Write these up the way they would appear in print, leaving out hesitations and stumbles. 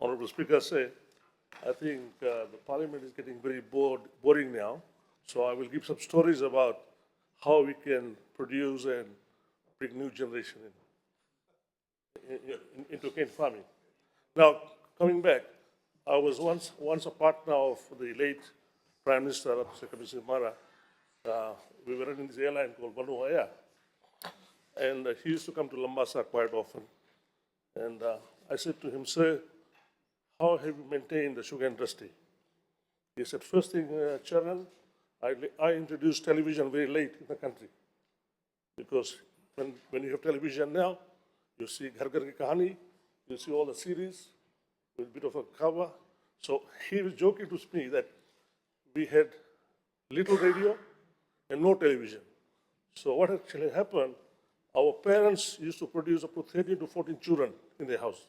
Honorable Speaker say, I think the Parliament is getting very boring now. So I will give some stories about how we can produce and bring new generation into cane farming. Now, coming back, I was once a partner of the late Prime Minister, Mr. Mara. We were running this airline called Vanua Air. And he used to come to Lambasa quite often. And I said to him, sir, how have you maintained the sugar industry? He said, first thing, Charan, I introduced television very late in the country. Because when you have television now, you see Ghar Ghar Ki Kahani, you see all the series with a bit of a cover. So he was joking to me that we had little radio and no television. So what actually happened, our parents used to produce up to 13 to 14 children in their house.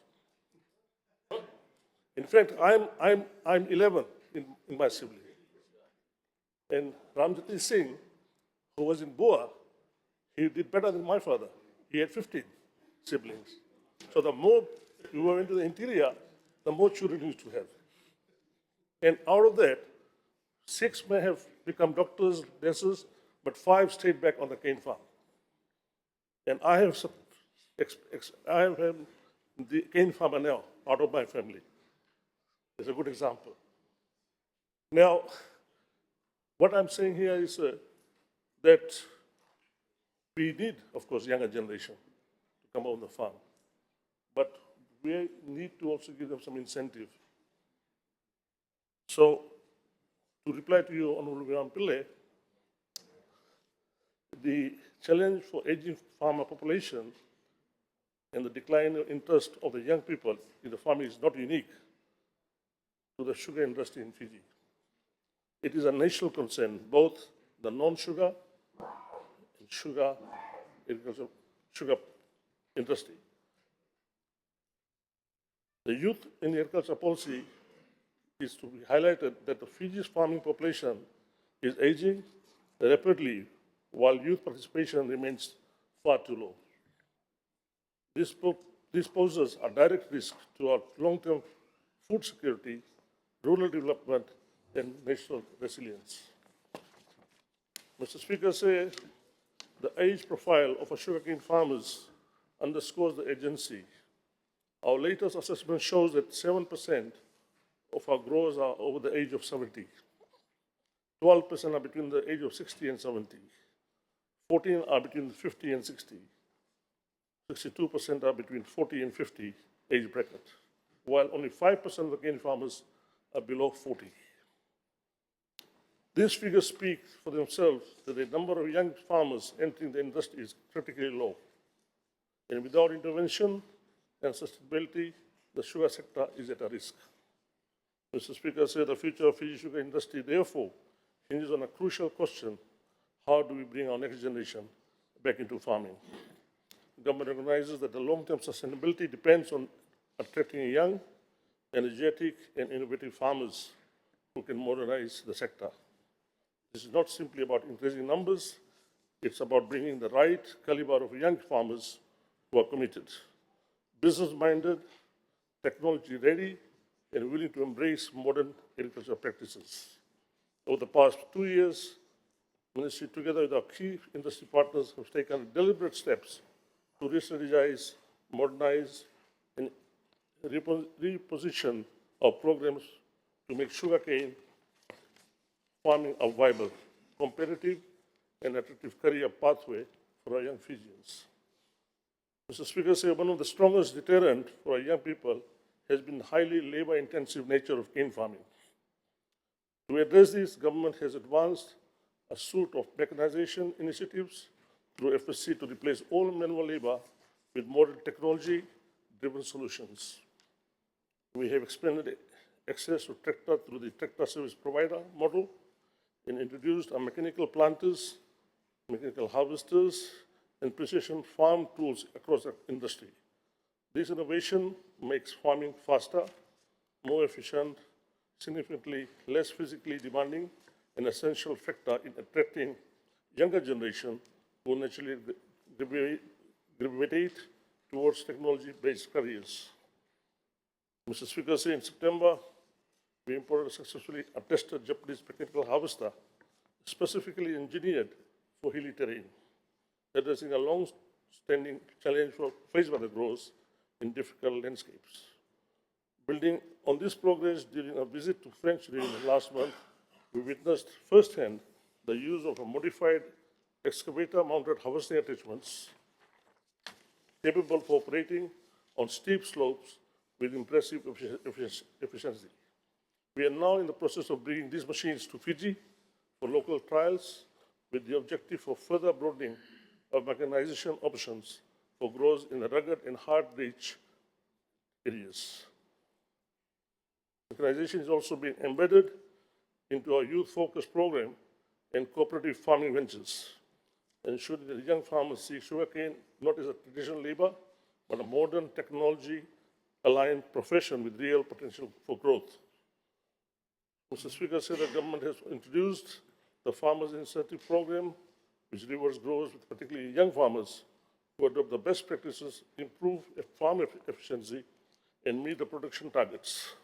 In fact, I'm 11 in my sibling. And Charan Jeath Singh, who was in Boa, he did better than my father. He had 15 siblings. So the more you were into the interior, the more children you used to have. And out of that, 6 may have become doctors, nurses, but 5 stayed back on the cane farm. And I have the cane farmer now out of my family. It's a good example. Now, what I'm saying here is that we need, of course, younger generation to come on the farm. But we need to also give them some incentive. So, to reply to you, Honorable Viram Pillai, the challenge for aging farmer population and the decline of interest of the young people in the farming is not unique to the sugar industry in Fiji. It is a national concern, both the non-sugar and sugar industry. The youth in agriculture policy is to be highlighted that the Fiji's farming population is aging rapidly while youth participation remains far too low. This poses a direct risk to our long-term food security, rural development, and national resilience. Mr. Speaker, say the age profile of our sugarcane farmers underscores the agency. Our latest assessment shows that 7% of our growers are over the age of 70. 12% are between the age of 60 and 70. 14 are between 50 and 60. 62% are between 40 and 50 age bracket, while only 5% of the cane farmers are below 40. These figures speak for themselves that the number of young farmers entering the industry is critically low. And without intervention and sustainability, the sugar sector is at a risk. Mr. Speaker, said the future of Fiji sugar industry, therefore, hinges on a crucial question: how do we bring our next generation back into farming? The government recognizes that the long-term sustainability depends on attracting young, energetic, and innovative farmers who can modernize the sector. This is not simply about increasing numbers, it's about bringing the right caliber of young farmers who are committed, business-minded, technology-ready, and willing to embrace modern agricultural practices. Over the past 2 years, the Ministry, together with our key industry partners, have taken deliberate steps to re-strategize, modernize, and reposition our programs to make sugarcane farming a viable, competitive, and attractive career pathway for our young Fijians. Mr. Speaker, say one of the strongest deterrent for our young people has been the highly labor-intensive nature of cane farming. To address this, government has advanced a suite of mechanization initiatives through FSC to replace all manual labor with modern technology-driven solutions. We have expanded access to tractor through the tractor service provider model and introduced our mechanical planters, mechanical harvesters, and precision farm tools across the industry. This innovation makes farming faster, more efficient, significantly less physically demanding, an essential factor in attracting younger generation who naturally gravitate towards technology-based careers. Mr. Speaker, in September, we imported successfully a tested Japanese mechanical harvester, specifically engineered for hilly terrain, addressing a long-standing challenge faced by the growers in difficult landscapes. Building on this progress during a visit to French region last month, we witnessed firsthand the use of a modified excavator-mounted harvesting attachments capable of operating on steep slopes with impressive efficiency. We are now in the process of bringing these machines to Fiji for local trials with the objective of further broadening of mechanization options for growers in the rugged and hard-reach areas. Mechanization is also being embedded into our youth-focused program and cooperative farming ventures, ensuring that young farmers see sugarcane not as a traditional labor, but a modern technology-aligned profession with real potential for growth. Mr. Speaker, the government has introduced the Farmers Incentive Program, which rewards growers, particularly young farmers, who adopt the best practices, improve farm efficiency, and meet the production targets.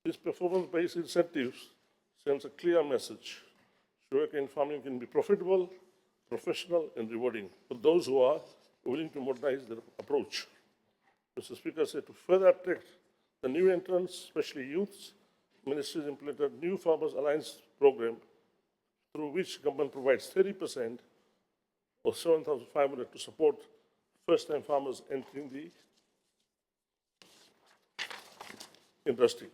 These performance-based incentives sends a clear message. Sugarcane farming can be profitable, professional, and rewarding for those who are willing to modernize their approach. Mr. Speaker, to further attract the new entrants, especially youths, Ministry has implemented new Farmers Alliance program through which government provides 30% or 7,500 to support first-time farmers entering the industry.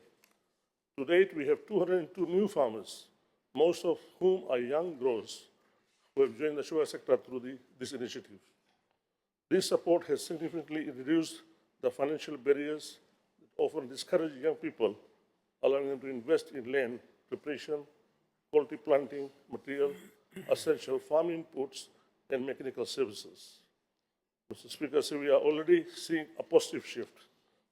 To date, we have 202 new farmers, most of whom are young growers who have joined the sugar sector through this initiative. This support has significantly reduced the financial barriers that often discourage young people, allowing them to invest in land preparation, quality planting material, essential farm inputs, and mechanical services. Mr. Speaker, we are already seeing a positive shift,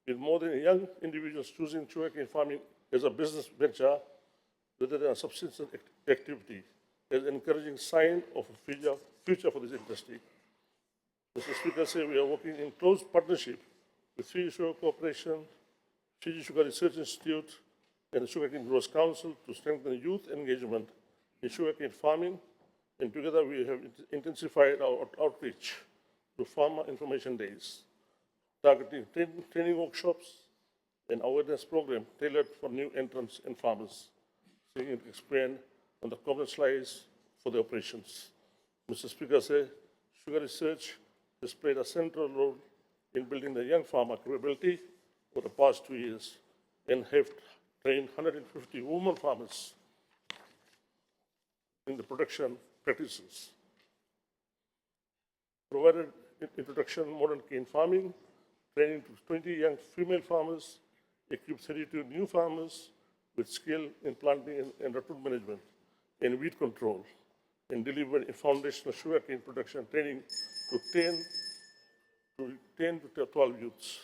with more than young individuals choosing sugarcane farming as a business venture rather than a subsistence activity, as an encouraging sign of a future for this industry. Mr. Speaker, we are working in close partnership with Fiji Sugar Corporation, Fiji Sugar Research Institute, and the Sugarcane Growers Council to strengthen youth engagement in sugarcane farming, and together we have intensified our outreach to farmer information days, targeting training workshops and awareness program tailored for new entrants and farmers, seeking to expand on the common slides for the operations. Mr. Speaker, sugar research has played a central role in building the young farmer capability for the past 2 years and have trained 150 women farmers in the production practices. Provided introduction to modern cane farming, training to 20 young female farmers, equipped 32 new farmers with skill in planting and root management and weed control, and delivered a foundational sugarcane production training to 10 to 12 youths.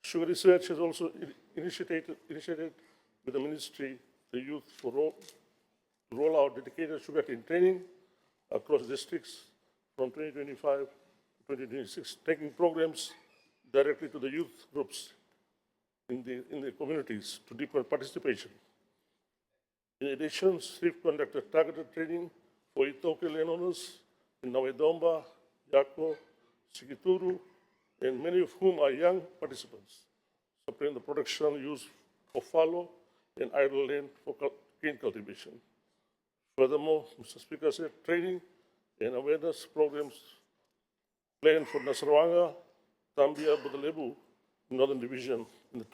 Sugar research has also initiated with the ministry the youth for roll out dedicated sugarcane training across districts from 2025 to 2026, taking programs directly to the youth groups in the communities to deepen participation. In addition, SRIF conducted targeted training for Itoke landowners in Nawedomba, Yako, Sikituru, and many of whom are young participants, supporting the production use of fallow and idle land for cane cultivation. Furthermore, Mr. Speaker, training and awareness programs planned for Nasrawanga, Tambia, Budalebu, Northern Division in the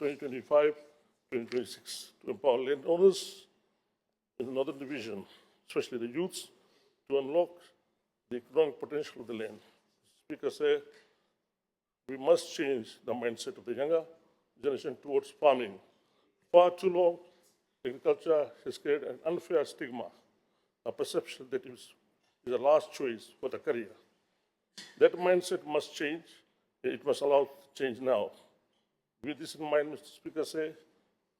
2025-2026 to empower landowners in the Northern Division, especially the youths, to unlock the economic potential of the land. Speaker, we must change the mindset of the younger generation towards farming. Far too long, agriculture has created an unfair stigma, a perception that it is a last choice for the career. That mindset must change, and it must allow change now. With this in mind, Mr. Speaker,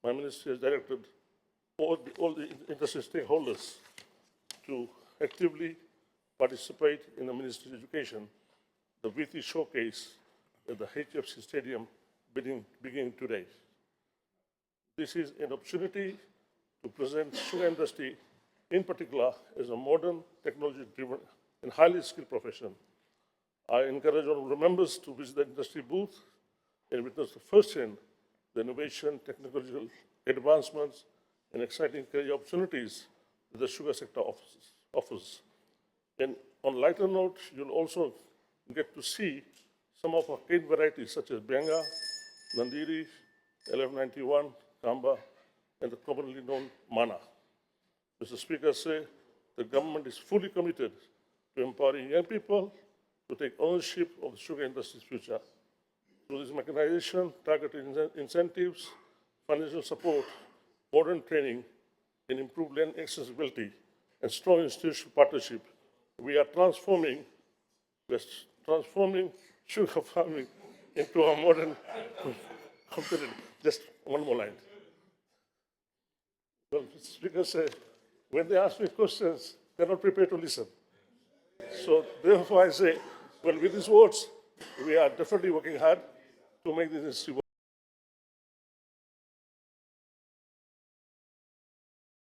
my ministry has directed all the industry stakeholders to actively participate in the Ministry's education, the VT showcase at the HFC Stadium beginning today. This is an opportunity to present sugar industry in particular as a modern, technology-driven and highly skilled profession. I encourage honorable members to visit the industry booth and witness firsthand the innovation, technological advancements, and exciting career opportunities that the sugar sector offers. And on a lighter note, you'll also get to see some of our cane varieties such as Benga, Nandiri, 1191, Kamba, and the commonly known Mana. Mr. Speaker, the government is fully committed to empowering young people to take ownership of the sugar industry's future. Through this mechanization, targeted incentives, financial support, modern training, and improved land accessibility, and strong institutional partnership, we are transforming sugar farming into a modern competitive. Just one more line. Well, Speaker said, when they ask me questions, they're not prepared to listen. So therefore I say, well, with these words, we are definitely working hard to make this industry work.